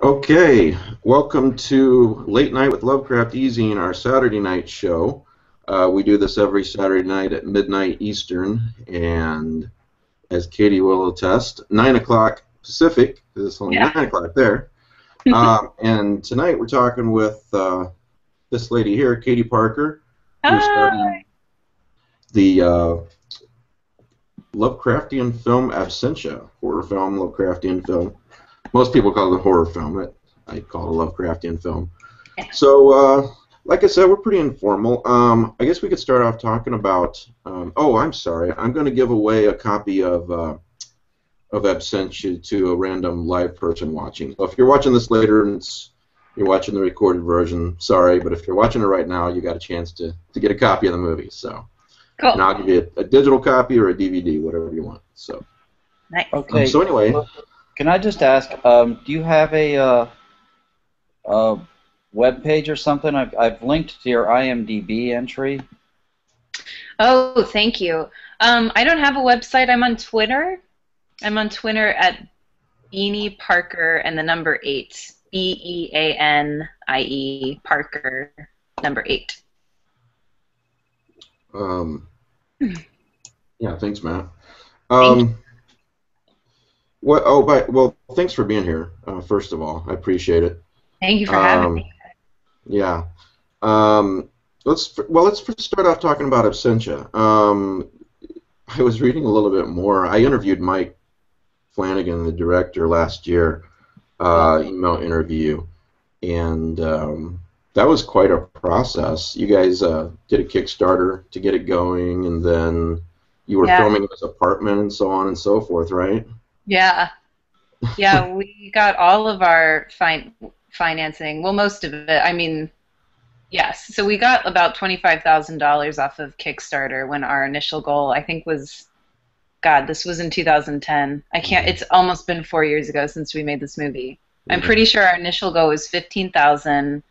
Okay, welcome to Late Night with Lovecraft eZine, our Saturday night show. We do this every Saturday night at midnight Eastern, and as Katie will attest, 9 o'clock Pacific, because it's only Yeah. 9 o'clock there. And tonight we're talking with this lady here, Katie Parker, who's Hi. studying the Lovecraftian film Absentia, horror film, Lovecraftian film. Most people call it a horror film, but I call it a Lovecraftian film. So, like I said, we're pretty informal. I guess we could start off talking about. Oh, I'm sorry. I'm going to give away a copy of Absentia to a random live person watching. So if you're watching this later and you're watching the recorded version, sorry, but if you're watching it right now, you got a chance to get a copy of the movie. So, and Cool. I'll give you a digital copy or a DVD, whatever you want. So, Nice. Okay. so anyway. Can I just ask, do you have a web page or something? I've linked to your IMDb entry. Oh, thank you. I don't have a website. I'm on Twitter. I'm on Twitter at Beanie Parker and the number 8. BEANIE Parker number 8. Yeah, thanks, Matt. Thank you. What? Oh, well, thanks for being here. First of all, I appreciate it. Thank you for having me. Yeah. Let's first start off talking about Absentia. I was reading a little bit more. I interviewed Mike Flanagan, the director, last year, email interview, and that was quite a process. You guys did a Kickstarter to get it going, and then you were filming in his apartment and so on and so forth, right? Yeah. Yeah, we got all of our financing. Well, most of it. I mean, yes. So we got about $25,000 off of Kickstarter when our initial goal, I think, was, God, this was in 2010. I can't. It's almost been 4 years ago since we made this movie. I'm pretty sure our initial goal was 15,000.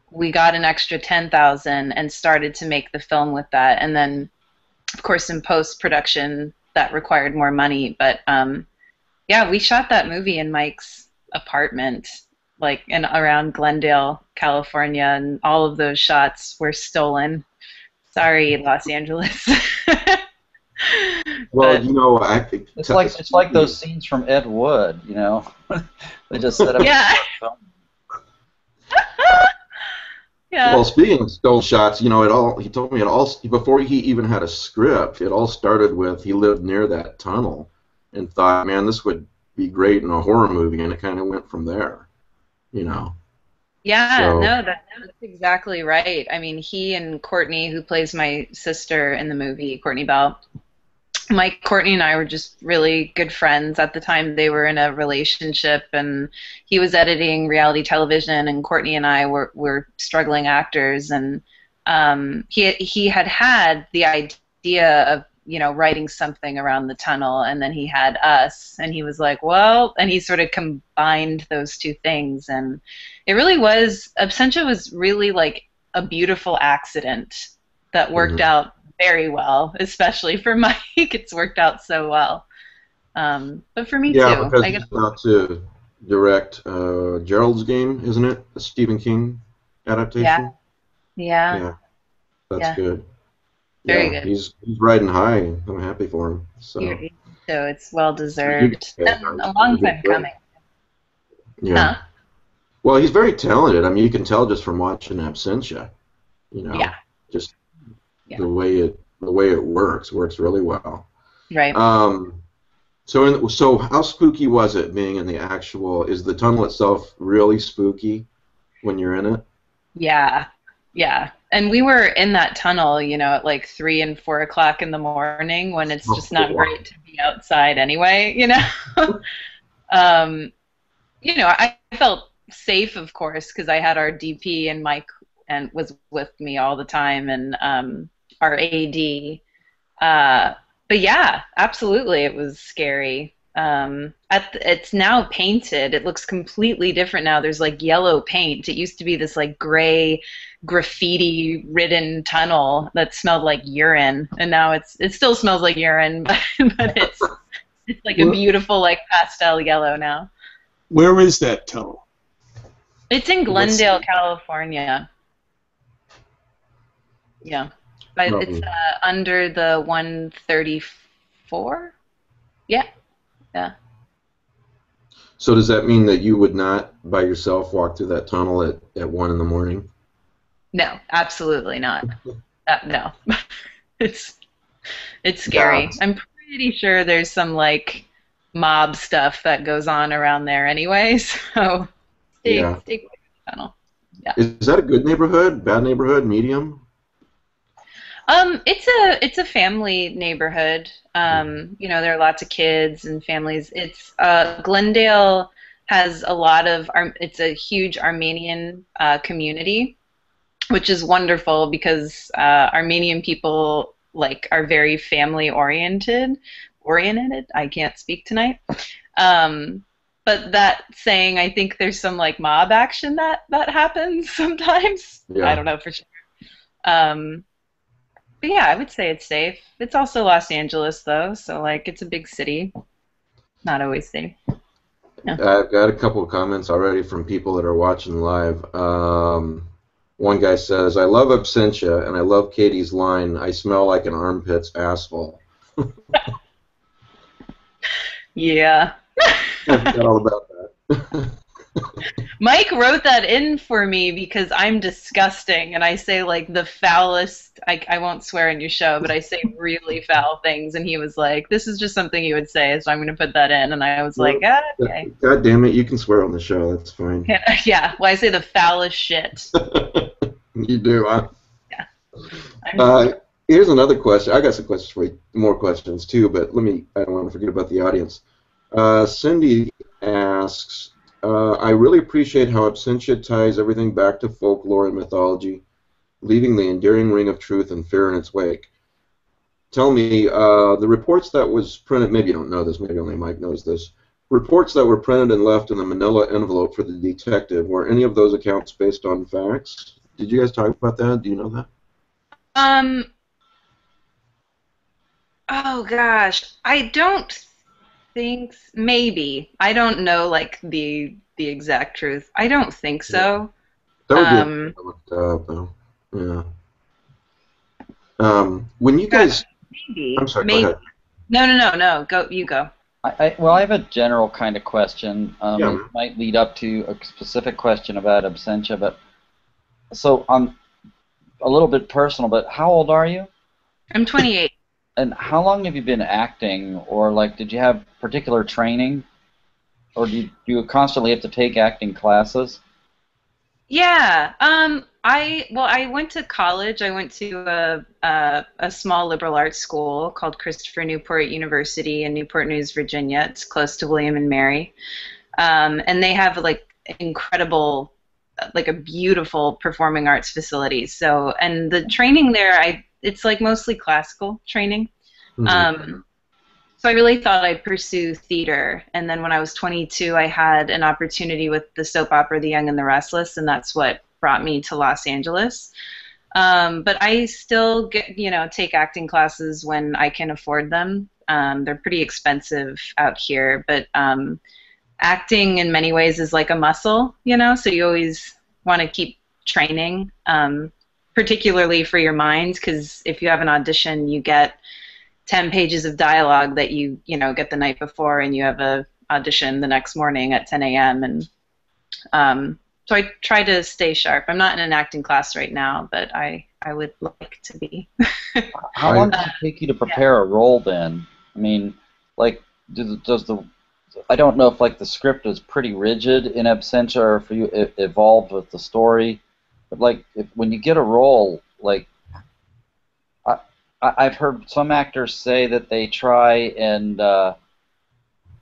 We got an extra 10,000 and started to make the film with that. And then, of course, in post-production, that required more money. But yeah, we shot that movie in Mike's apartment, like in around Glendale, California, and all of those shots were stolen. Sorry, Los Angeles. Well, But, you know, It's like those scenes from Ed Wood, you know. They just set up. Yeah. Yeah. Well, speaking of stolen shots, you know, he told me it all before he even had a script. It all started with he lived near that tunnel and thought, man, this would be great in a horror movie, and it kind of went from there, you know. Yeah, So, no, that's exactly right. I mean, he and Courtney, who plays my sister in the movie, Courtney Bell, Courtney and I were just really good friends at the time. They were in a relationship, and he was editing reality television, and Courtney and I were struggling actors, and he had the idea of, you know, writing something around the tunnel, and then he had us, and he was like, well, and he sort of combined those two things, and it really was, Absentia was really like a beautiful accident that worked out very well, especially for Mike. It's worked out so well. But for me yeah, too. because he's about to direct Gerald's Game, isn't it? The Stephen King adaptation. Yeah. That's good. Very Yeah, good. he's riding high. I'm happy for him. So It's well deserved. And a long time coming. Yeah. Huh? Well, he's very talented. I mean, you can tell just from watching Absentia. You know, just the way it works really well. Right. So how spooky was it being in the actual? Is the tunnel itself really spooky when you're in it? Yeah. And we were in that tunnel, you know, at like 3 and 4 o'clock in the morning when it's just not great to be outside anyway, you know. You know, I felt safe, of course, because I had our DP and Mike and was with me all the time, and our AD. But yeah, absolutely, it was scary. It's now painted. It looks completely different now. There's like yellow paint. It used to be this like gray, graffiti-ridden tunnel that smelled like urine, and now it still smells like urine, but it's like a beautiful like pastel yellow now. Where is that tunnel? It's in Glendale, California. Yeah. But it's under the 134? Yeah. Yeah. So does that mean that you would not, by yourself, walk through that tunnel at 1 in the morning? No, absolutely not. No. It's scary. Yeah. I'm pretty sure there's some, like, mob stuff that goes on around there anyway, so stay away from the tunnel. Yeah. Is that a good neighborhood, bad neighborhood, medium? It's a family neighborhood. You know, there are lots of kids and families. It's Glendale has a lot of it's a huge Armenian community, which is wonderful because Armenian people like are very family oriented. I can't speak tonight. But that saying, I think there's some like mob action that happens sometimes. Yeah. I don't know for sure. But yeah, I would say it's safe. It's also Los Angeles, though, so like it's a big city. Not always safe. Yeah. I've got a couple of comments already from people that are watching live. One guy says, "I love Absentia and I love Katie's line. I smell like an armpit's asphalt." Yeah. I forgot all about that. Mike wrote that in for me because I'm disgusting and I say like the foulest, I won't swear in your show, but I say really foul things, and he was like, this is just something you would say, so I'm going to put that in, and I was like, okay. God damn it, you can swear on the show, that's fine. Yeah, well I say the foulest shit. You do, huh? Yeah. Here's another question. I got some questions for you, more questions too, but I don't want to forget about the audience. Cindy asks, I really appreciate how Absentia ties everything back to folklore and mythology, leaving the endearing ring of truth and fear in its wake. Tell me, the reports that was printed, maybe you don't know this, maybe only Mike knows this, reports that were printed and left in the manila envelope for the detective, were any of those accounts based on facts? Did you guys talk about that? Do you know that? Oh gosh, I don't think maybe. I don't know like the exact truth. I don't think so. That would be looked up, though. Yeah. When you guys, maybe. I'm sorry. Maybe. Go ahead. No. You go. Well, I have a general kind of question. Yeah. It might lead up to a specific question about Absentia, but so I'm a little bit personal. But how old are you? I'm 28. And how long have you been acting, or like, did you have particular training, or do you constantly have to take acting classes? Yeah. I went to college. I went to a small liberal arts school called Christopher Newport University in Newport News, Virginia. It's close to William and Mary, and they have like incredible, like a beautiful performing arts facility. So, and the training there, it's like mostly classical training. Mm-hmm. So I really thought I'd pursue theater, and then when I was 22, I had an opportunity with the soap opera The Young and the Restless, and that's what brought me to Los Angeles. But I still take acting classes when I can afford them. They're pretty expensive out here, but acting in many ways is like a muscle, so you always want to keep training, particularly for your mind, because if you have an audition, you get 10 pages of dialogue that you get the night before, and you have a audition the next morning at 10 a.m. And so I try to stay sharp. I'm not in an acting class right now, but I would like to be. How long does it take you to prepare a role then? I mean, like, I don't know if like the script is pretty rigid in Absentia, or if you evolved with the story, but like when you get a role, like I've heard some actors say that they try and I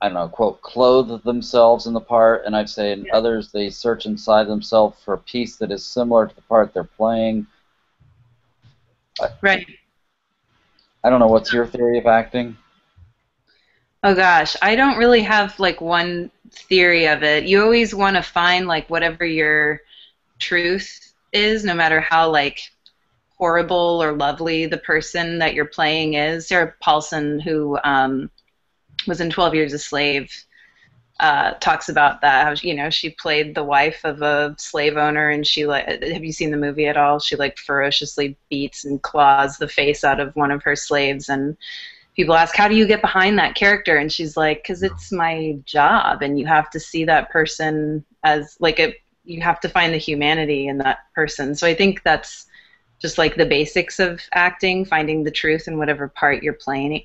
don't know, quote, clothe themselves in the part, and I'd say in others they search inside themselves for a piece that is similar to the part they're playing. Right. I don't know, what's your theory of acting? Oh gosh, I don't really have like one theory of it. You always want to find like whatever your truth is, no matter how like horrible or lovely the person that you're playing is. Sarah Paulson, who was in 12 Years a Slave, talks about that. How she played the wife of a slave owner, and she have you seen the movie at all? She ferociously beats and claws the face out of one of her slaves, and people ask, how do you get behind that character? And she's like, because it's my job, and you have to see that person as you have to find the humanity in that person. So I think that's just the basics of acting, finding the truth in whatever part you're playing.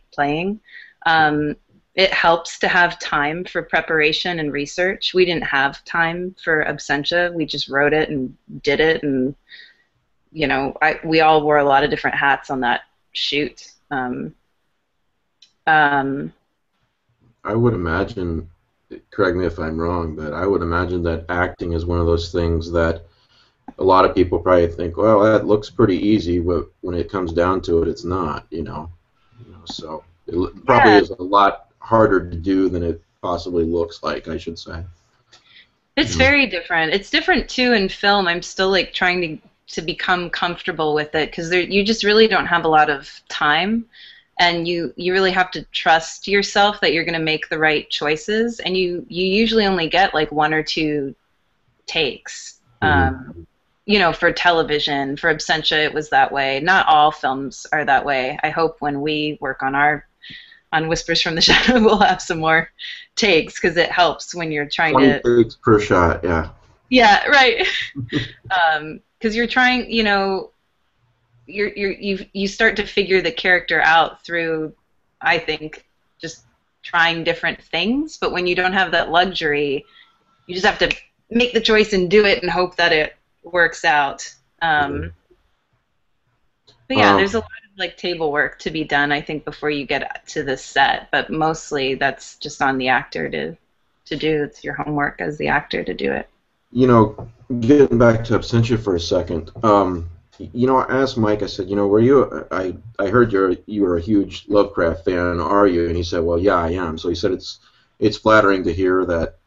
It helps to have time for preparation and research. We didn't have time for Absentia. We just wrote it and did it, and we all wore a lot of different hats on that shoot. I would imagine, correct me if I'm wrong, but I would imagine that acting is one of those things that a lot of people probably think, well, that looks pretty easy, but when it comes down to it, it's not, So it probably is a lot harder to do than it possibly looks like, I should say. It's very different. It's different too in film. I'm still trying to become comfortable with it, because you just really don't have a lot of time, and you really have to trust yourself that you're going to make the right choices, and you usually only get 1 or 2 takes. For television, for Absentia, it was that way. Not all films are that way. I hope when we work on Whispers from the Shadow, we'll have some more takes, because it helps when you're trying 20 takes per shot, yeah. Yeah, right. Because you're trying, you start to figure the character out through, I think, just trying different things. But when you don't have that luxury, you just have to make the choice and do it and hope that it works out. But yeah, there's a lot of table work to be done, I think, before you get to the set. But mostly that's just on the actor to do. It's your homework as the actor to do it. Getting back to Absentia for a second. I asked Mike. I said, were you? I heard you were a huge Lovecraft fan. Are you? And he said, well, yeah, I am. So he said it's flattering to hear that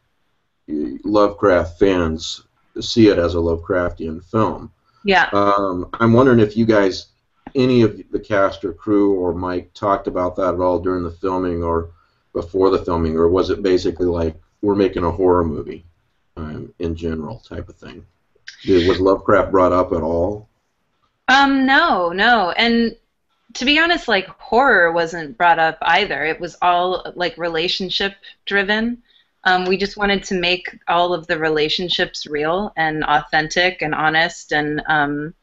Lovecraft fans see it as a Lovecraftian film. Yeah. I'm wondering if you guys, any of the cast or crew or Mike, talked about that at all during the filming or before the filming, or was it basically we're making a horror movie in general type of thing? Was Lovecraft brought up at all? No. And to be honest, horror wasn't brought up either. It was all relationship driven. We just wanted to make all of the relationships real and authentic and honest, and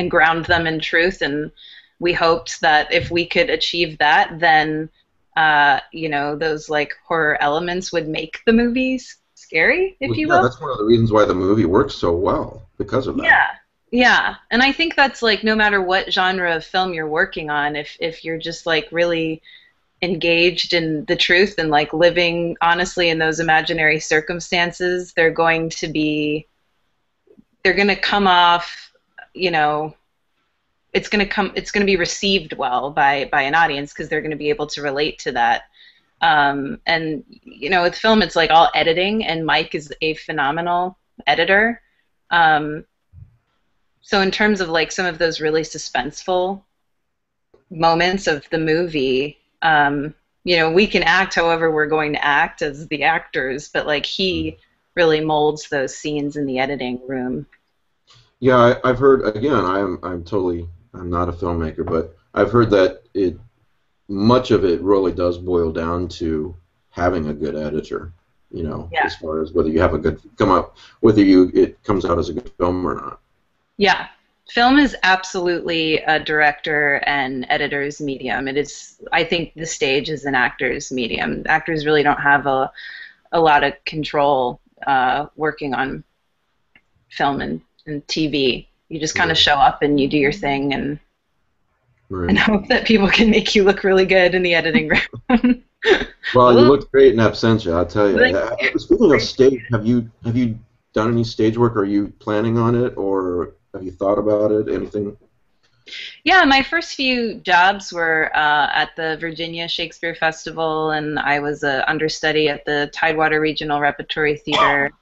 ground them in truth. And we hoped that if we could achieve that, then those horror elements would make the movies scary, if you will. Yeah, that's one of the reasons why the movie works so well, because of that. Yeah, and I think that's no matter what genre of film you're working on, if you're just really engaged in the truth and living honestly in those imaginary circumstances, they're going to come off, it's going to be received well by an audience, because they're going to be able to relate to that. And with film, it's all editing, and Mike is a phenomenal editor. So in terms of some of those really suspenseful moments of the movie, we can act however we're going to act as the actors, but he really molds those scenes in the editing room. Yeah, I've heard, again, I'm not a filmmaker, but I've heard that much of it really does boil down to having a good editor, as far as whether you have it comes out as a good film or not. Yeah. Film is absolutely a director and editor's medium. It is, I think, the stage is an actor's medium. Actors really don't have a lot of control working on film and TV. You just kind of show up and you do your thing and hope that people can make you look really good in the editing room. Well, you looked great in Absentia, I'll tell you. Speaking of stage, have you done any stage work? Are you planning on it, or have you thought about it? Anything? Yeah, my first few jobs were at the Virginia Shakespeare Festival, and I was an understudy at the Tidewater Regional Repertory Theater,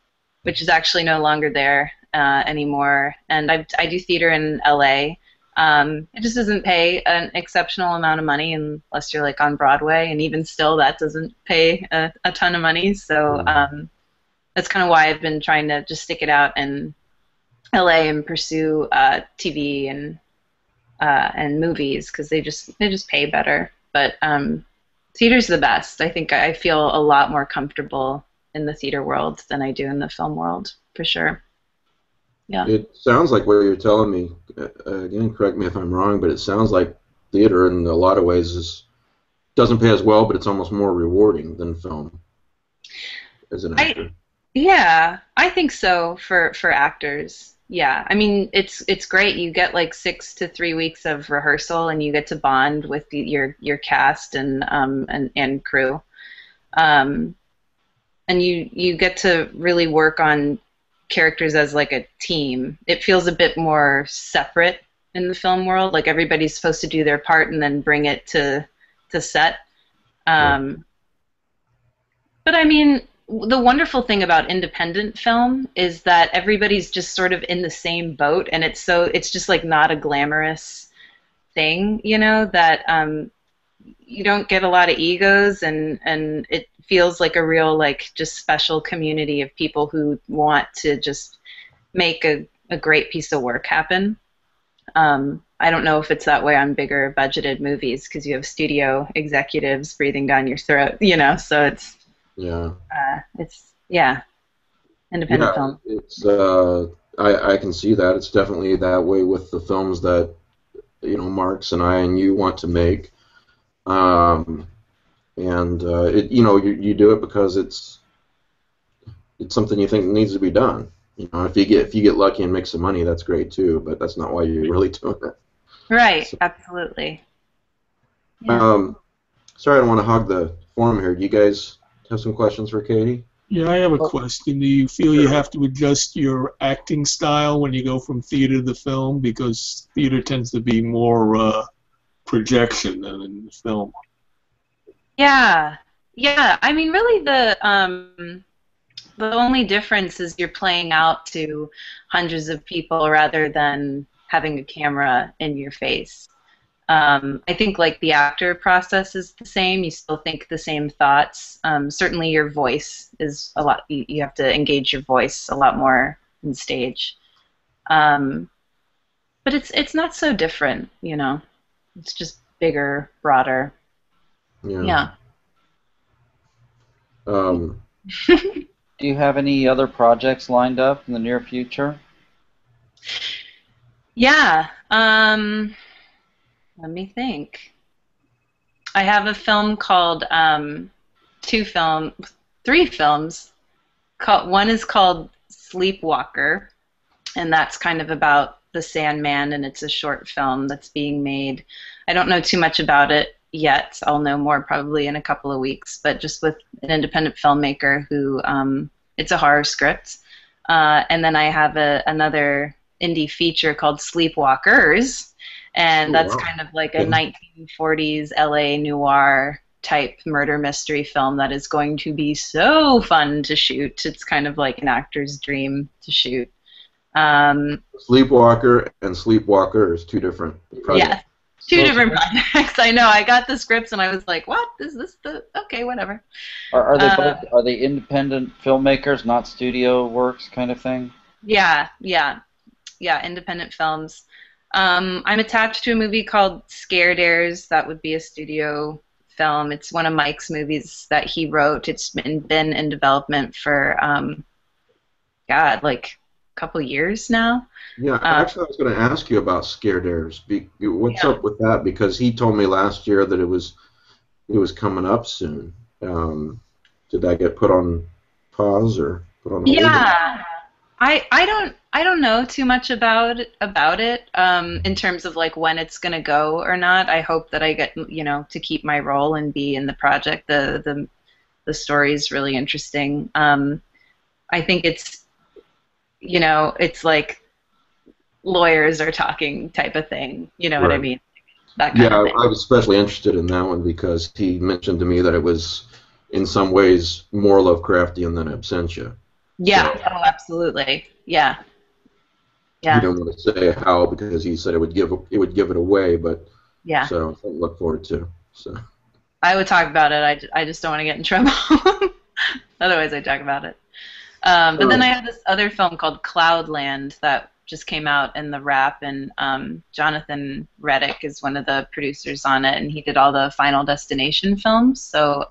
which is actually no longer there anymore. And I do theater in LA. It just doesn't pay an exceptional amount of money unless you're like on Broadway, and even still, that doesn't pay a ton of money. So that's kind of why I've been trying to just stick it out in LA and pursue TV and movies, because they just pay better. But theater's the best. I think I feel a lot more comfortable in the theater world than I do in the film world, for sure. Yeah. It sounds like what you're telling me. Again, correct me if I'm wrong, but it sounds like theater in a lot of ways doesn't pay as well, but it's almost more rewarding than film as an actor. I think so for actors. Yeah, I mean it's great. You get like 6 to 3 weeks of rehearsal, and you get to bond with your cast and crew, and you get to really work on characters as like a team. It feels a bit more separate in the film world. Like everybody's supposed to do their part and then bring it to set. But I mean, the wonderful thing about independent film is that everybody's just sort of in the same boat, and it's just like not a glamorous thing, you know, that you don't get a lot of egos, and it feels like a real, like, just special community of people who want to just make a great piece of work happen. I don't know if it's that way on bigger budgeted movies, because you have studio executives breathing down your throat, you know, so it's independent film. It's I can see that. It's definitely that way with the films that, you know, Marks and I and you want to make. You know, you do it because it's something you think needs to be done. You know, if you get lucky and make some money, that's great too. But that's not why you're really doing it. Right. So, absolutely. Yeah. Sorry, I don't want to hog the forum here. Do you guys have some questions for Katie? Yeah, I have a question. Do you feel you have to adjust your acting style when you go from theater to film? Because theater tends to be more projection than in the film. Yeah. I mean, really, the only difference is you're playing out to hundreds of people rather than having a camera in your face. I think like the actor process is the same. You still think the same thoughts. Certainly your voice is a lot, you have to engage your voice a lot more on stage. But it's not so different, you know. It's just bigger, broader. Yeah. Do you have any other projects lined up in the near future? Yeah. Let me think. I have a film called three films. One is called Sleepwalker, and that's kind of about the Sandman, and it's a short film that's being made. I don't know too much about it yet. I'll know more probably in a couple of weeks, but just with an independent filmmaker who, it's a horror script. And then I have another indie feature called Sleepwalkers, and that's kind of like a 1940s LA noir type murder mystery film that is going to be so fun to shoot. It's kind of like an actor's dream to shoot. Sleepwalker and Sleepwalker is two different projects. Yeah, two different projects. I know. I got the scripts and I was like, "What is this? Okay, whatever." Are they both? Are they independent filmmakers, not studio works, kind of thing? Yeah, independent films. I'm attached to a movie called Scaredares. That would be a studio film. It's one of Mike's movies that he wrote. It's been in development for, like a couple years now. Yeah, actually, I was going to ask you about Scaredares. What's up with that? Because he told me last year that it was coming up soon. Did that get put on pause or put on hold? Yeah. I don't know too much about it in terms of like when it's gonna go or not. I hope that I get to keep my role and be in the project. The story is really interesting. I think it's it's like lawyers are talking type of thing. You know what I mean? That kind of thing. I was especially interested in that one because he mentioned to me that it was in some ways more Lovecraftian than Absentia. Yeah. So. Oh, absolutely. Yeah. Yeah. He didn't want to say how because he said it would give it away, but Yeah. so I look forward to. So I would talk about it. I just don't want to get in trouble. Otherwise, I'd talk about it. But then I have this other film called Cloudland that just came out in the wrap, and Jonathan Reddick is one of the producers on it, and he did all the Final Destination films. So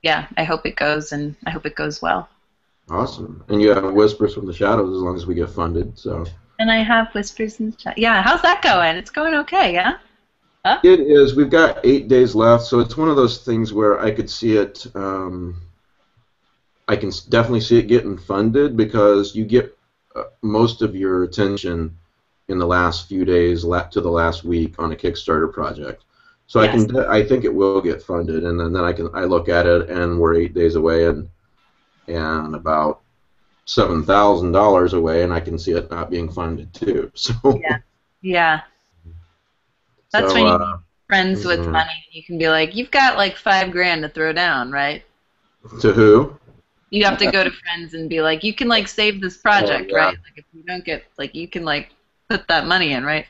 yeah, I hope it goes, and I hope it goes well. awesome. And you have Whispers from the Shadows as long as we get funded. So. And I have Whispers in the Chat. Yeah, how's that going? It's going okay, yeah? Huh? It is. We've got 8 days left, so it's one of those things where I could see it. I can definitely see it getting funded because you get most of your attention in the last few days to the last week on a Kickstarter project. So yes. I think it will get funded, and then I look at it, and we're 8 days away, and about $7,000 away, and I can see it not being funded too. So yeah. That's when you need friends with money. You can be like, you've got like $5,000 to throw down, right? To who? You have to go to friends and be like, you can like save this project, right? Like if you don't get, like you can like put that money in, right?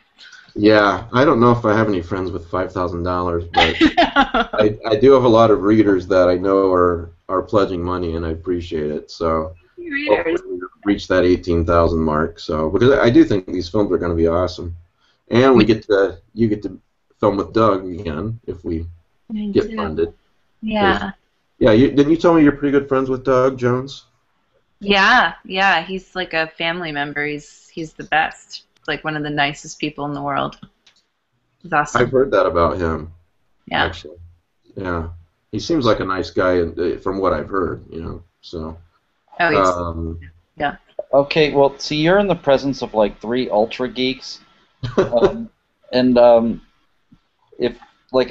Yeah, I don't know if I have any friends with $5,000, but I do have a lot of readers that I know are pledging money, and I appreciate it. So hopefully we reach that 18,000 mark. So because I do think these films are going to be awesome. And you get to film with Doug again if we get funded. Yeah. Yeah, didn't you tell me you're pretty good friends with Doug Jones? Yeah. He's like a family member. He's the best. Like one of the nicest people in the world. He's awesome. I've heard that about him. Yeah. Actually. Yeah. He seems like a nice guy from what I've heard, so. Oh, yeah. Okay, well, see, you're in the presence of like 3 ultra geeks. If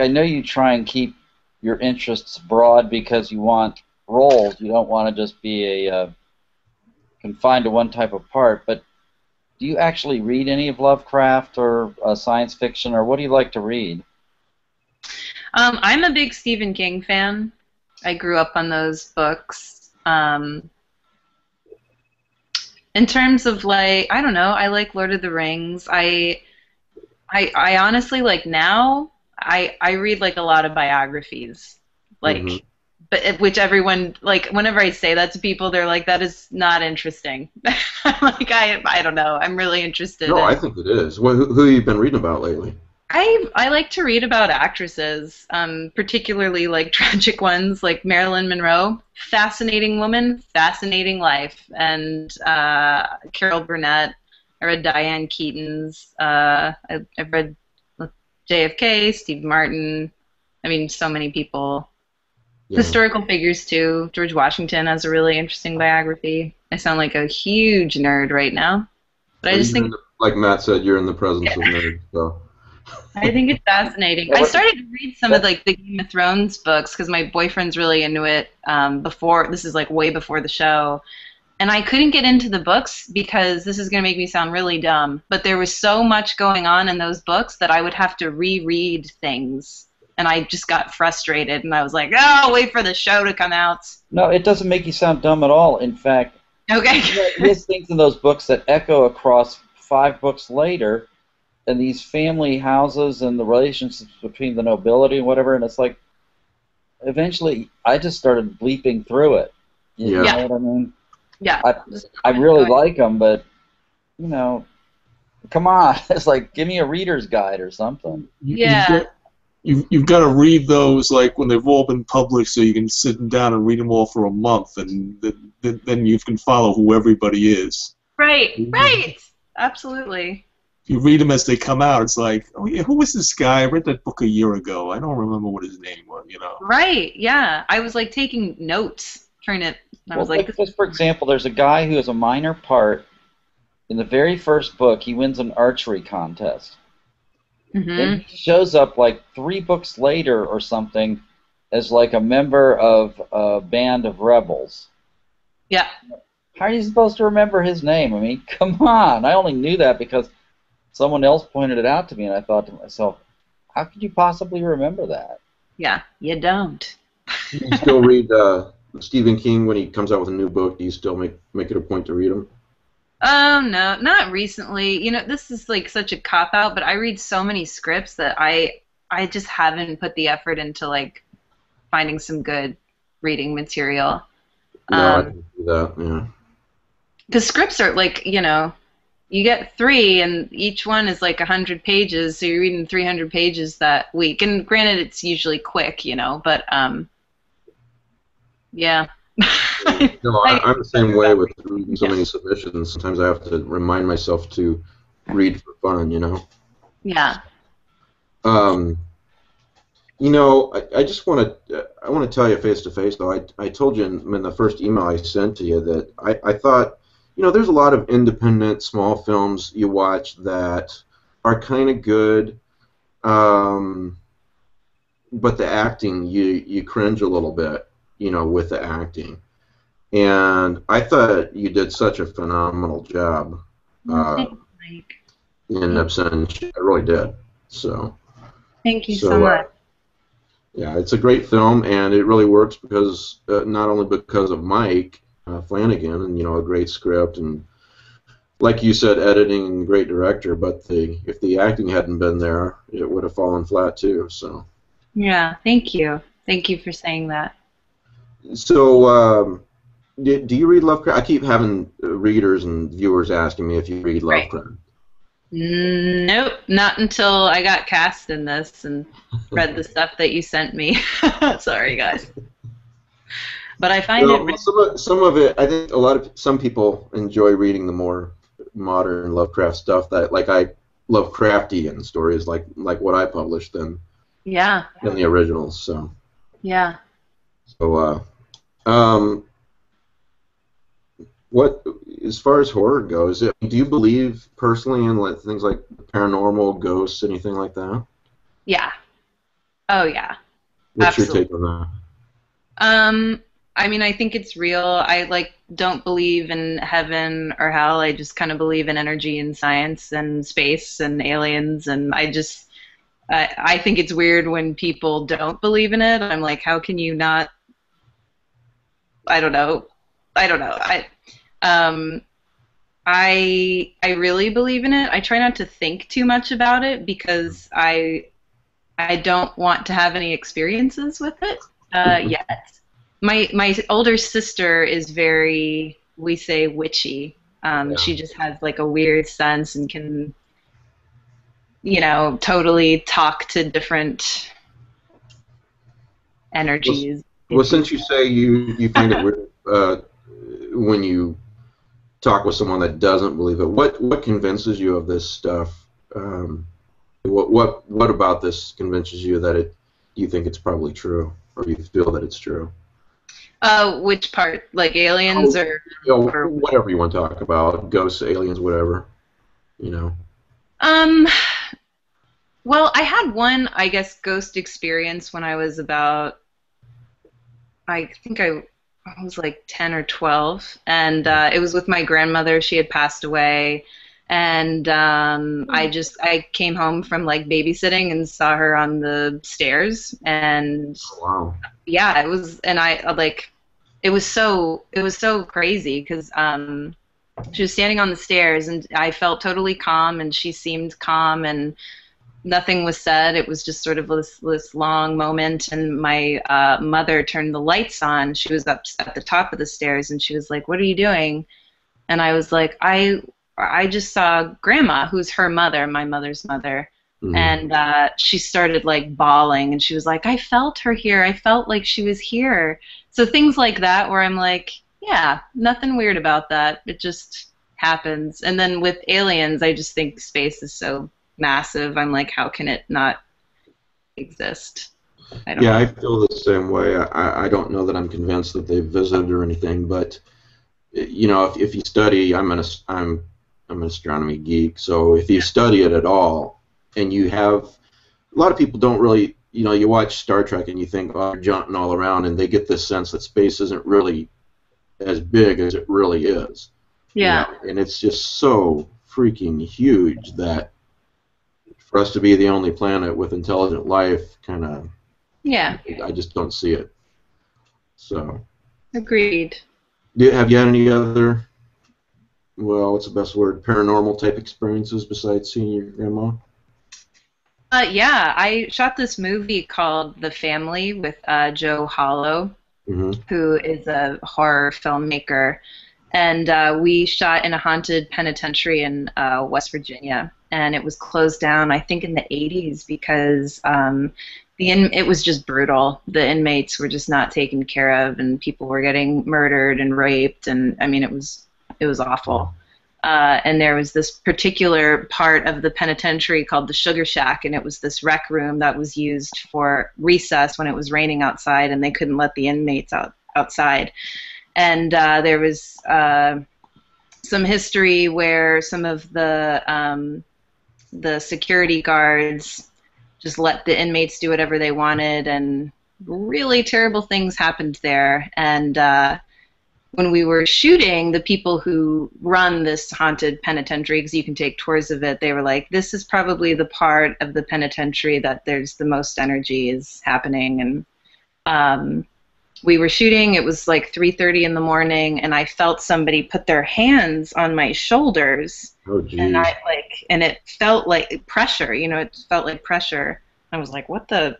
I know you try and keep your interests broad because you want roles, you don't want to just be confined to one type of part, but do you actually read any of Lovecraft or science fiction, or what do you like to read? I'm a big Stephen King fan. I grew up on those books. In terms of I don't know, I like Lord of the Rings. I honestly now I read like a lot of biographies, but which everyone whenever I say that to people, they're like, that is not interesting. I don't know. I'm really interested. No, I think it is. Who have you been reading about lately? I like to read about actresses, particularly like tragic ones, like Marilyn Monroe. Fascinating woman, fascinating life, and Carol Burnett. I read Diane Keaton's. I've read JFK, Steve Martin. I mean, so many people. Yeah. Historical figures too. George Washington has a really interesting biography. I sound like a huge nerd right now, but I just think, like Matt said, you're in the presence of nerds. So. I think it's fascinating. I started to read some of the Game of Thrones books because my boyfriend's really into it. This is way before the show, and I couldn't get into the books because this is going to make me sound really dumb. But there was so much going on in those books that I would have to reread things, and I just got frustrated. And I was like, "Oh, I'll wait for the show to come out." No, it doesn't make you sound dumb at all. In fact, there's things in those books that echo across 5 books later. And these family houses and the relationships between the nobility and whatever, and it's like, eventually, I just started bleeping through it. You know what I mean? Yeah. I really like them, but, come on. It's like, give me a reader's guide or something. Yeah. You've got to read those when they've all been published, so you can sit down and read them all for a month, and then you can follow who everybody is. Right. Absolutely. You read them as they come out. It's like, oh yeah, who was this guy? I read that book a year ago. I don't remember what his name was. Right. Yeah. I was taking notes, trying to. I was just for example, there's a guy who has a minor part in the very first book. He wins an archery contest. Mm-hmm. And he shows up 3 books later or something as a member of a band of rebels. Yeah. How are you supposed to remember his name? I mean, come on. I only knew that because someone else pointed it out to me, and I thought to myself, how could you possibly remember that? Yeah, you don't. Do you still read Stephen King when he comes out with a new book? Do you still make it a point to read him? Oh no, not recently. You know, this is like such a cop out, but I read so many scripts that I just haven't put the effort into like finding some good reading material. No, I can do that. Yeah. Because scripts are like, you know, you get three, and each one is like 100 pages, so you're reading 300 pages that week. And granted, it's usually quick, you know, but yeah. No, I, I'm the same way with reading so many submissions. Sometimes I have to remind myself to read for fun, you know. yeah. Um, you know, I just want to I want to tell you face to face though. I told you in the first email I sent to you that I thought, you know, there's a lot of independent small films you watch that are kind of good, um, but the acting you cringe a little bit, you know, with the acting. And I thought you did such a phenomenal job uh, Thanks, Mike. in Absentia. I really did. So, Thank you so so much. yeah, it's a great film, and it really works because not only because of Mike Flanagan and you know a great script and like you said, editing and great director, but if the acting hadn't been there, it would have fallen flat too. So, Yeah, thank you. Thank you for saying that. so. Do you read Lovecraft? I keep having readers and viewers asking me if you read Right. Lovecraft. Nope, not until I got cast in this and read the stuff that you sent me. Sorry, guys. But I find it. Some of it, I think some people enjoy reading the more modern Lovecraft stuff that like Lovecraftian stories like what I published than the originals. So Yeah. so what as far as horror goes, do you believe personally in like things like paranormal, ghosts, anything like that? Yeah. Oh yeah. What's Absolutely. your take on that? I mean, I think it's real. I like don't believe in heaven or hell. I just kind of believe in energy and science and space and aliens. And I think it's weird when people don't believe in it. I'm like, how can you not? I don't know. Um, I really believe in it. I try not to think too much about it because I don't want to have any experiences with it yet. My older sister is very, we say, witchy. She just has like a weird sense and can, you know, totally talk to different energies. Well, since you say you find it weird when you talk with someone that doesn't believe it, what convinces you of this stuff? What about this convinces you that you think it's probably true, or you feel that it's true? Which part? Like aliens or whatever you want to talk about, ghosts, aliens, whatever. You know. Well, I had one, I guess, ghost experience when I was about, I think I was like 10 or 12, and it was with my grandmother. She had passed away, and I came home from like babysitting and saw her on the stairs, and wow. Yeah, it was, and I like, it was so crazy because she was standing on the stairs, and I felt totally calm, and she seemed calm, and nothing was said. It was just sort of this long moment, and my mother turned the lights on. She was up at the top of the stairs, and she was like, "What are you doing?" And I was like, I just saw Grandma, who's her mother, my mother's mother." Mm-hmm. And she started like bawling, and she was like, "I felt her here. I felt like she was here." So things like that where I'm like, yeah, nothing weird about that. It just happens. And then with aliens, I just think space is so massive. I'm like, how can it not exist? I don't know. I feel the same way. I don't know that I'm convinced that they've visited or anything, but you know, if you study, I'm an astronomy geek, so if you study it at all, and you have a lot of people don't really, you know, you watch Star Trek and you think, oh, they're jumping all around, and they get this sense that space isn't really as big as it really is. Yeah. You know? And it's just so freaking huge that for us to be the only planet with intelligent life, kind of, yeah, I just don't see it. So. Agreed. Have you had any other well, what's the best word? Paranormal type experiences besides seeing your grandma? Yeah, I shot this movie called The Family with Joe Hollow, Mm-hmm. who is a horror filmmaker. And we shot in a haunted penitentiary in West Virginia. And it was closed down, I think, in the 80s because it was just brutal. The inmates were just not taken care of, and people were getting murdered and raped. And I mean, it was awful. And there was this particular part of the penitentiary called the Sugar Shack, and it was this rec room that was used for recess when it was raining outside, and they couldn't let the inmates outside. And there was some history where some of the security guards just let the inmates do whatever they wanted, and really terrible things happened there. And when we were shooting, the people who run this haunted penitentiary, because you can take tours of it, they were like, this is probably the part of the penitentiary that there's the most energy is happening. And we were shooting, it was like 3:30 in the morning, and I felt somebody put their hands on my shoulders. Oh, geez. And it felt like pressure, it felt like pressure. I was like, what the?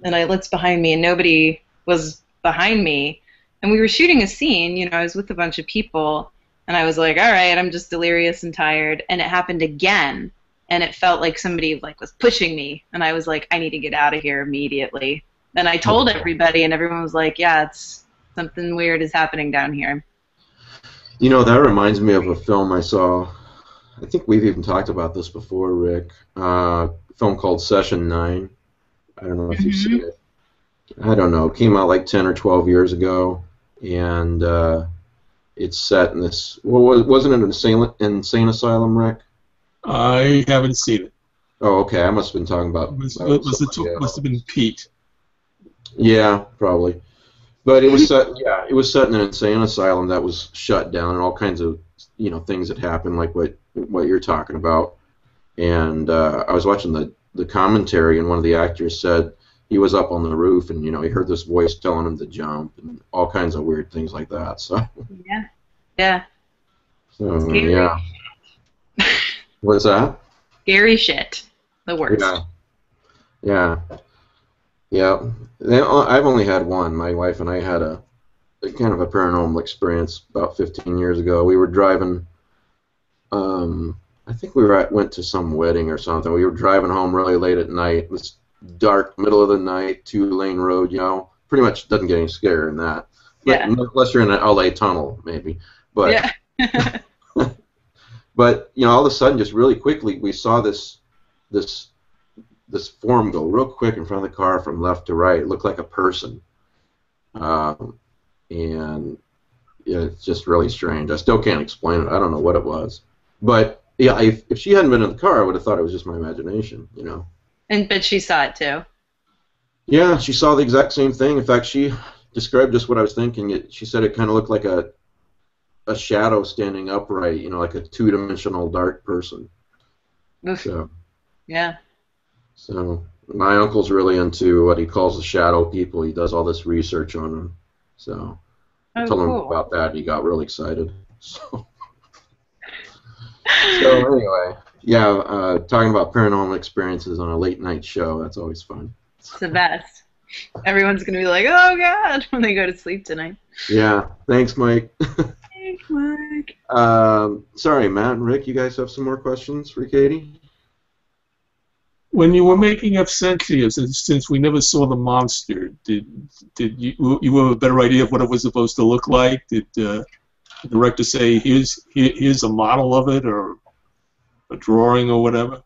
And I looked behind me, and nobody was behind me. And we were shooting a scene, I was with a bunch of people, and I was like, all right, I'm just delirious and tired. And it happened again, and it felt like somebody was pushing me, and I was like, I need to get out of here immediately. And I told everybody, and everyone was like, yeah, it's something weird is happening down here. That reminds me of a film I saw. I think we've even talked about this before, Rick. A film called Session 9. I don't know if you've seen it. I don't know. It came out like 10 or 12 years ago, and it's set in this. Well, wasn't it an insane asylum, Rick? I haven't seen it. Oh, okay. I must have been talking about. Must have been Pete. Yeah, probably. But it was set. Yeah, it was set in an insane asylum that was shut down, and all kinds of things that happened, like what you're talking about. And I was watching the commentary, and one of the actors said he was up on the roof, and he heard this voice telling him to jump, and all kinds of weird things like that. So. Yeah. So Scary. yeah. What's that? Scary shit. The worst. Yeah. I've only had one. My wife and I had a kind of a paranormal experience about 15 years ago. We were driving. I think we went to some wedding or something. We were driving home really late at night. This dark, middle of the night, 2-lane road. Pretty much doesn't get any scarier than that. Yeah. Unless you're in an LA tunnel, maybe. But. Yeah. But all of a sudden, just really quickly, we saw this form go real quick in front of the car from left to right. It looked like a person, and it's just really strange. I still can't explain it. I don't know what it was, but yeah, if she hadn't been in the car, I would have thought it was just my imagination, But she saw it too. Yeah, she saw the exact same thing. In fact, she described just what I was thinking. She said it kind of looked like a shadow standing upright, like a two-dimensional dark person. Oof. So. Yeah. So my uncle's really into what he calls the shadow people. He does all this research on them. So I told him about that. He got really excited. So anyway, yeah, talking about paranormal experiences on a late night show, that's always fun. It's the best. Everyone's going to be like, oh, God, when they go to sleep tonight. Yeah. Thanks, Mike. Thanks, Mike. Sorry, Matt and Rick, you guys have some more questions for Katie? When you were making Absentia, since we never saw the monster, did you have a better idea of what it was supposed to look like? Did the director say, here's a model of it, or a drawing, or whatever?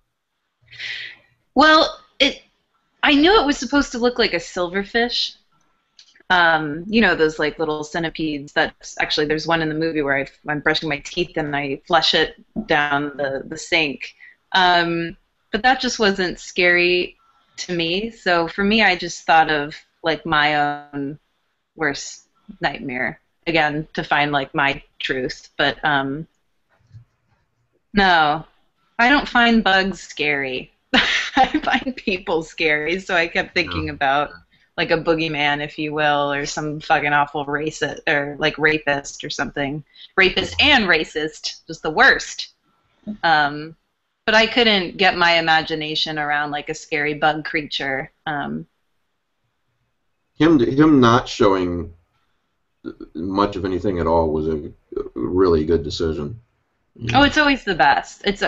Well, I knew it was supposed to look like a silverfish. Those little centipedes. That's actually, there's one in the movie where I'm brushing my teeth and I flush it down the sink. But that just wasn't scary to me. So for me, I just thought of my own worst nightmare, again, to find my truth. But no, I don't find bugs scary. I find people scary. So I kept thinking about like a boogeyman, if you will, or some fucking awful racist or like rapist or something. Rapist and racist, just the worst. But I couldn't get my imagination around like a scary bug creature. Him not showing much of anything at all was a really good decision. Oh, it's always the best. It's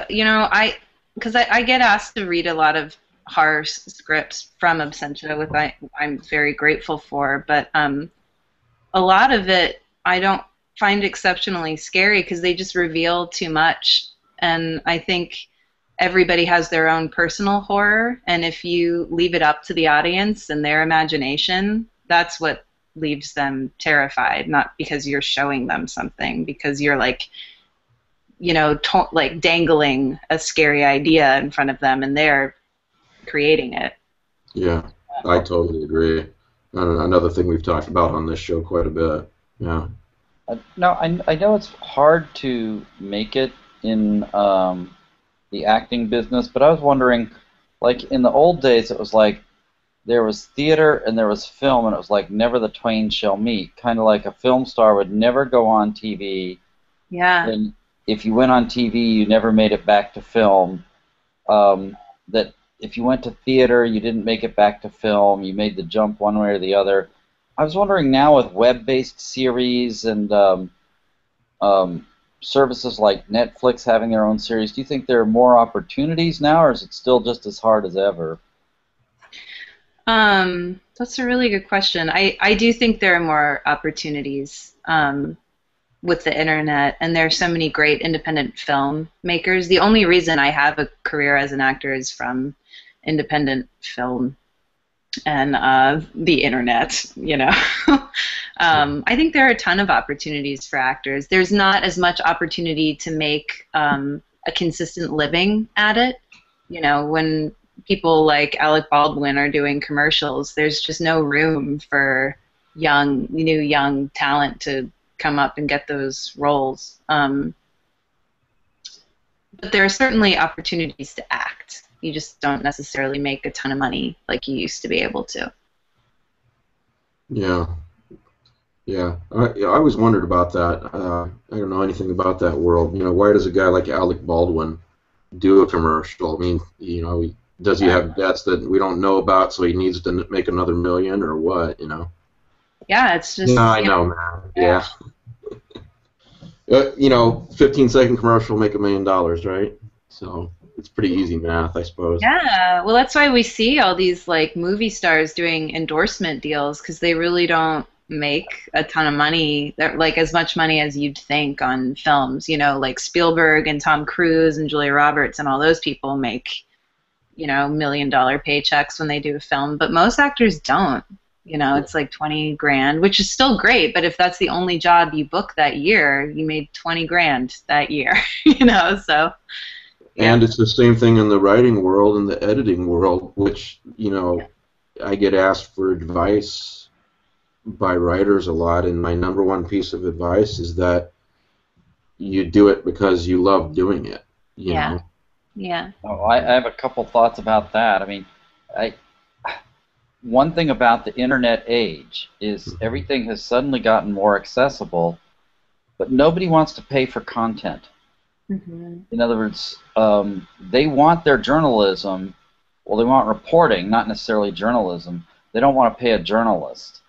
because I get asked to read a lot of horror scripts from Absentia, which I'm very grateful for, but a lot of it I don't find exceptionally scary because they just reveal too much, and I think everybody has their own personal horror, and if you leave it up to the audience and their imagination, that's what leaves them terrified, not because you're showing them something, because you're like, like dangling a scary idea in front of them and they're creating it. Yeah, I totally agree. Another thing we've talked about on this show quite a bit. Yeah. No, I know it's hard to make it in the acting business, but I was wondering, like in the old days, it was like there was theater and there was film, and it was like never the twain shall meet. Kind of like a film star would never go on TV. Yeah. And if you went on TV, you never made it back to film. That if you went to theater, you didn't make it back to film. You made the jump one way or the other. I was wondering now with web-based series and services like Netflix having their own series, do you think there are more opportunities now, or is it still just as hard as ever? That's a really good question. I do think there are more opportunities with the internet, and there are so many great independent filmmakers. The only reason I have a career as an actor is from independent film and the internet, I think there are a ton of opportunities for actors. There's not as much opportunity to make a consistent living at it. When people like Alec Baldwin are doing commercials, there's just no room for young talent to come up and get those roles. But there are certainly opportunities to act. You just don't necessarily make a ton of money like you used to be able to. Yeah. Yeah. I always wondered about that. I don't know anything about that world. Why does a guy like Alec Baldwin do a commercial? I mean, does he have debts that we don't know about, so he needs to make another million, or what? Yeah, it's just. No, I know, man. Yeah. 15-second commercial make $1 million, right? So it's pretty easy math, I suppose. Yeah, well, that's why we see all these like movie stars doing endorsement deals, because they really don't make a ton of money, like as much money as you'd think on films. Like Spielberg and Tom Cruise and Julia Roberts and all those people make, $1 million paychecks when they do a film, but most actors don't. It's like 20 grand, which is still great, but if that's the only job you book that year, you made 20 grand that year, so. And it's the same thing in the writing world and the editing world, which, I get asked for advice by writers a lot, and my number one piece of advice is that you do it because you love doing it, you know? Yeah. Oh, I have a couple thoughts about that. I mean, one thing about the internet age is everything has suddenly gotten more accessible, but nobody wants to pay for content. Mm-hmm. In other words, they want their journalism, well, they want reporting, not necessarily journalism. They don't want to pay a journalist.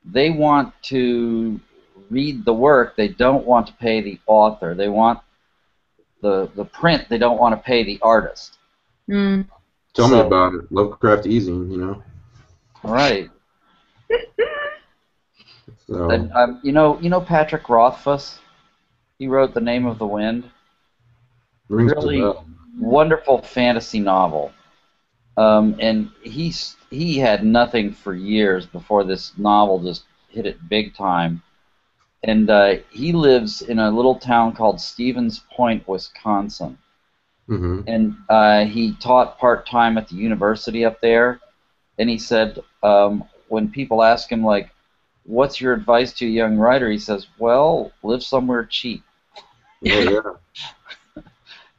They want to read the work. They don't want to pay the author. They want the print. They don't want to pay the artist. Mm. Tell me about it. Lovecraft eZine, Right. So. And, you know Patrick Rothfuss? He wrote The Name of the Wind. Really wonderful fantasy novel. And he had nothing for years before this novel just hit it big time. And he lives in a little town called Stevens Point, Wisconsin. Mm-hmm. And he taught part-time at the university up there. And he said, when people ask him, like, what's your advice to a young writer? He says, well, live somewhere cheap. Yeah.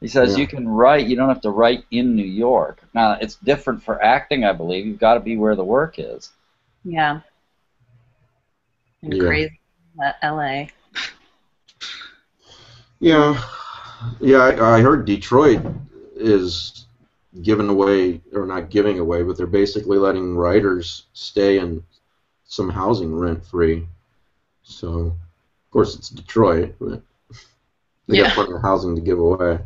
He says, you can write, you don't have to write in New York. Now, it's different for acting, I believe. You've got to be where the work is. Yeah. And Yeah. crazy LA. Yeah. Yeah, I heard Detroit is giving away, or not giving away, but they're basically letting writers stay in some housing rent free. So, of course, it's Detroit, but they got Yeah. plenty of housing to give away.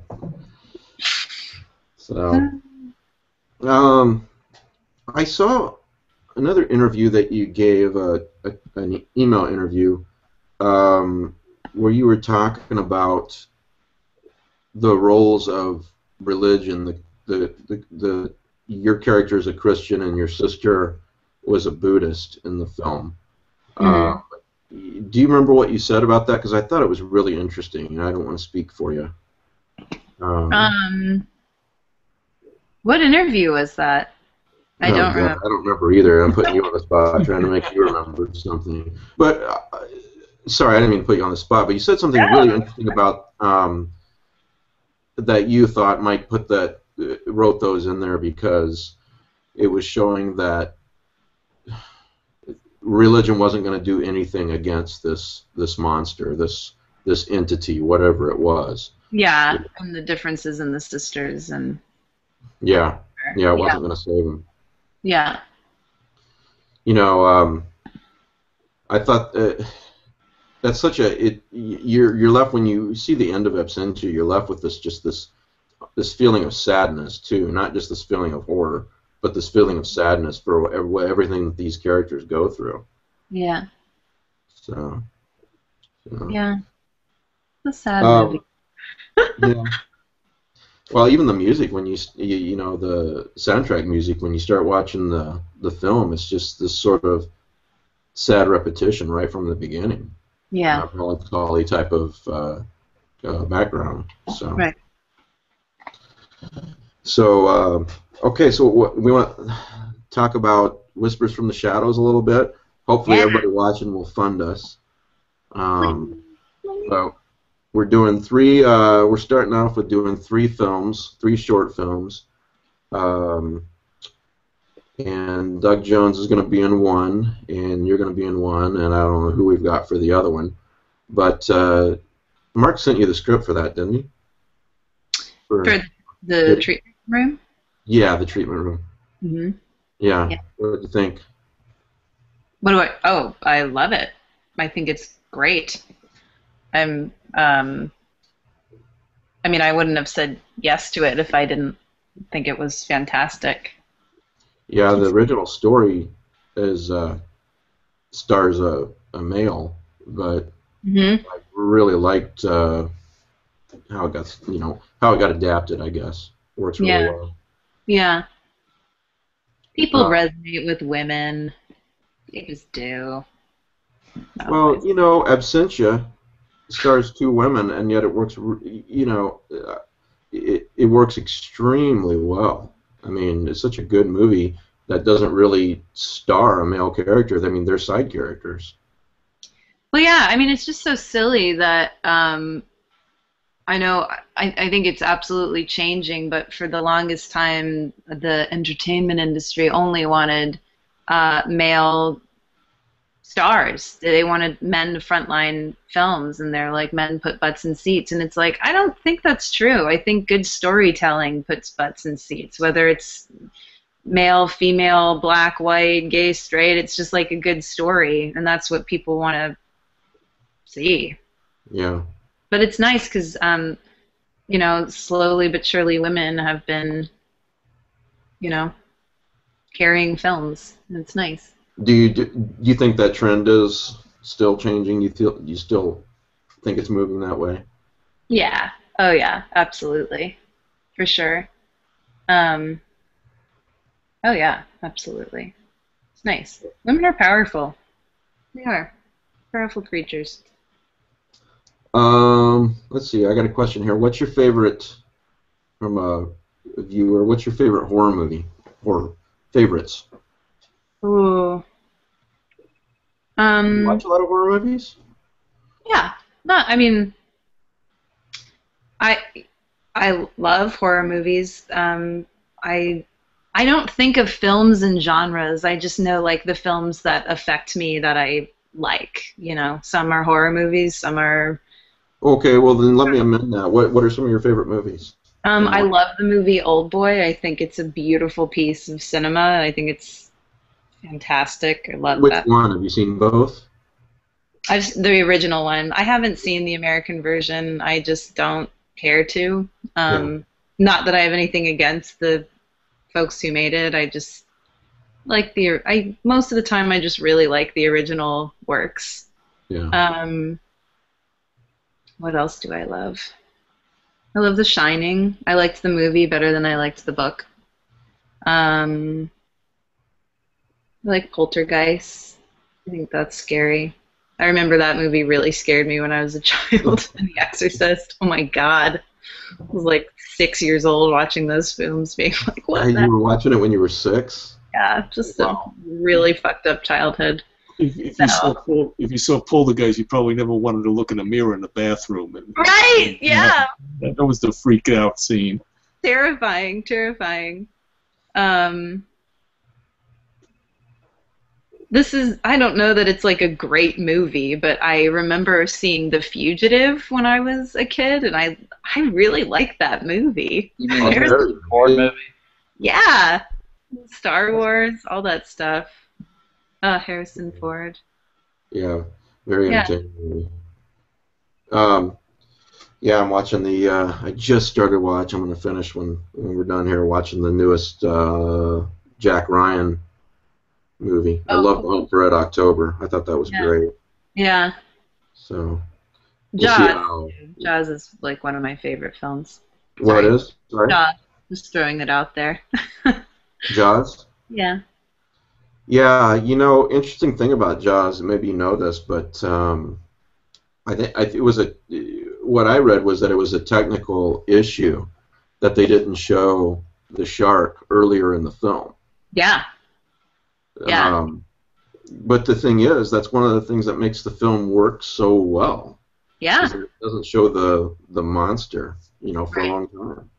So, um, I saw another interview that you gave, an email interview, where you were talking about the roles of religion. The your character is a Christian and your sister was a Buddhist in the film. Mhm. Do you remember what you said about that? Because I thought it was really interesting, and I don't want to speak for you. Um, what interview was that? I Oh don't God, remember. I don't remember either. I'm putting you on the spot, trying to make you remember something. But sorry, I didn't mean to put you on the spot. But you said something really interesting about that you thought might put that wrote those in there because it was showing that religion wasn't going to do anything against this monster, this entity, whatever it was. Yeah, and the differences in the sisters and Yeah, yeah, it yeah, wasn't going to save him. yeah, You know, I thought that's such a you're left when you see the end of Absentia, you're left with this feeling of sadness too, not just this feeling of horror, but this feeling of sadness for everything that these characters go through. yeah, So, yeah. It's a sad movie. um, yeah. Well, even the music when you know the soundtrack music when you start watching the film, it's just this sort of sad repetition right from the beginning. Yeah, Melancholy type of background. So, right. okay, so we want to talk about Whispers from the Shadows a little bit. Hopefully, Yeah. everybody watching will fund us. So we're doing three. We're starting off with doing three films, three short films. And Doug Jones is going to be in one, and you're going to be in one, and I don't know who we've got for the other one. But Mark sent you the script for that, didn't he? For the treatment room? Yeah, the treatment room. Mm-hmm. Yeah. Yeah. What did you think? Oh, I love it. I think it's great. I mean, I wouldn't have said yes to it if I didn't think it was fantastic. Yeah, the original story is stars a male, but Mm-hmm. I really liked how it got how it got adapted. I guess works really Yeah. well. Yeah. People Uh, resonate with women. They just do. well, Absentia stars two women, and yet it works. It works extremely well. I mean, it's such a good movie that doesn't really star a male character. I mean, they're side characters. Well, yeah. I mean, it's just so silly that I know. I think it's absolutely changing, but for the longest time, the entertainment industry only wanted male stars. They wanted men to frontline films, and they're like, men put butts in seats. And it's like, I don't think that's true. I think good storytelling puts butts in seats, whether it's male, female, black, white, gay, straight. It's just like a good story, and that's what people want to see. Yeah. But it's nice because, slowly but surely women have been, you know, carrying films, and it's nice. Do you think that trend is still changing? You still think it's moving that way? Yeah. Oh, yeah. Absolutely. For sure. Oh, yeah. Absolutely. It's nice. Women are powerful. They are. Powerful creatures. Let's see. I got a question here. What's your favorite from a viewer? What's your favorite horror movie? Horror favorites? Ooh. You watch a lot of horror movies? Yeah. Not. I mean, I I love horror movies. I I don't think of films and genres. I just know like the films that affect me that I like. You know, some are horror movies, some are. Okay, well then let me amend that. What are some of your favorite movies? I love the movie Old Boy. I think it's a beautiful piece of cinema. I think it's fantastic. I love Which that. one? Have you seen both? The original one. I haven't seen the American version. I just don't care to. Yeah. Not that I have anything against the folks who made it. I just like most of the time I just really like the original works. Yeah. What else do I love? I love The Shining. I liked the movie better than I liked the book. I like Poltergeist. I think that's scary. I remember that movie really scared me when I was a child. And The Exorcist. Oh my God. I was like 6 years old watching those films, being like, what? You were watching it when you were 6? Yeah, just a really fucked up childhood. If you saw Poltergeist, you probably never wanted to look in a mirror in the bathroom. Right? Yeah. That was the freak out scene. Terrifying. I don't know that it's like a great movie, but I remember seeing The Fugitive when I was a kid, and I really liked that movie. You mean the Harrison Ford movie? Yeah. Star Wars, all that stuff. Harrison Ford. Yeah, very entertaining movie. Yeah, I'm watching I just started watching. I'm going to finish when we're done here, watching the newest Jack Ryan movie. I love Hunt for Red October. I thought that was great. Yeah. So. Jaws is like one of my favorite films. What is? Sorry? Jaws. Just throwing it out there. Jaws? Yeah. Yeah, interesting thing about Jaws, maybe you know this, but I think it was what I read was that it was a technical issue that they didn't show the shark earlier in the film. Yeah. Yeah. But the thing is, that's one of the things that makes the film work so well. Yeah. It doesn't show the monster, for a long time.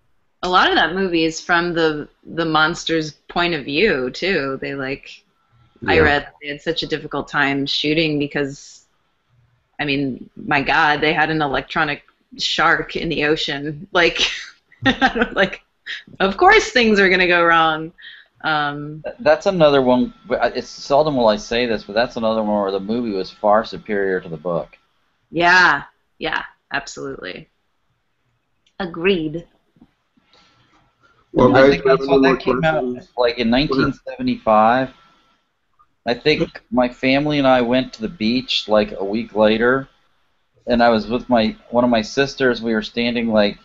A lot of that movie is from the monster's point of view too. They I read they had such a difficult time shooting because, I mean, my God, they had an electronic shark in the ocean. Of course things are gonna go wrong. That's another one. It's seldom will I say this, but that's another one where the movie was far superior to the book. Yeah, absolutely. Agreed. Well, guys, I think that's when that came out, like in 1975. I think my family and I went to the beach like a week later, and I was with one of my sisters. We were standing like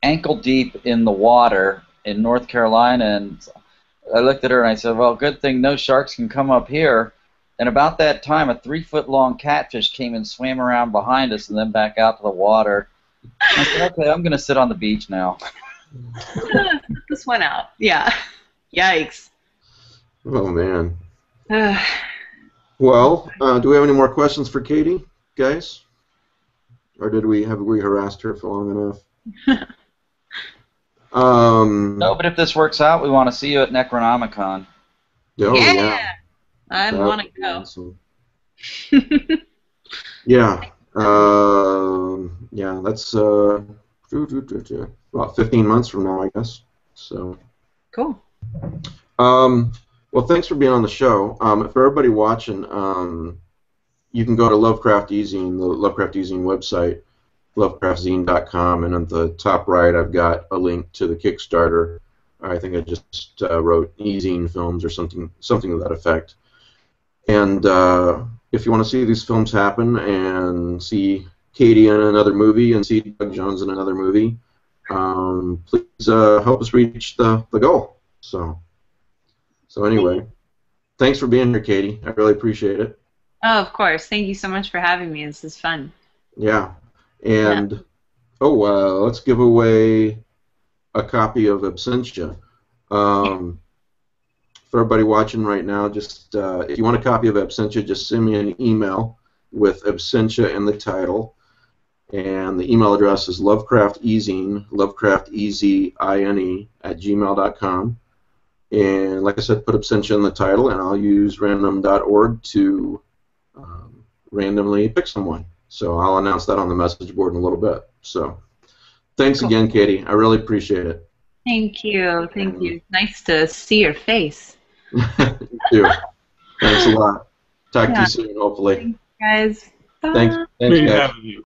ankle deep in the water in North Carolina, and I looked at her and I said, well, good thing no sharks can come up here. And about that time, a 3-foot-long catfish came and swam around behind us and then back out to the water. I said, okay, I'm going to sit on the beach now. Put this one out. Yeah. Yikes. Oh, man. Well, do we have any more questions for Katie, guys? Or have we harassed her for long enough? No, but if this works out, we want to see you at Necronomicon. Oh, yeah. I want to go. Awesome. Yeah. Yeah, that's about 15 months from now, I guess. So. Cool. Well, thanks for being on the show. For everybody watching, you can go to Lovecraft eZine, the Lovecraft eZine website, lovecraftzine.com, and on the top right, I've got a link to the Kickstarter. I think I just wrote eZine Films or something to that effect. And if you want to see these films happen and see Katie in another movie and see Doug Jones in another movie, please help us reach the goal. So anyway, thanks for being here, Katie. I really appreciate it. Oh, of course. Thank you so much for having me. This is fun. Yeah. And, let's give away a copy of Absentia. For everybody watching right now, just if you want a copy of Absentia, just send me an email with Absentia in the title. And the email address is lovecraftezine, lovecraftezine @gmail.com. And like I said, put Absentia in the title, and I'll use random.org to randomly pick someone. So I'll announce that on the message board in a little bit. So thanks again, Katie. I really appreciate it. Thank you. Thank you. Nice to see your face. You too. Thanks a lot. Talk to you soon, hopefully. Thanks, guys. Bye. Thanks Great guys. having you.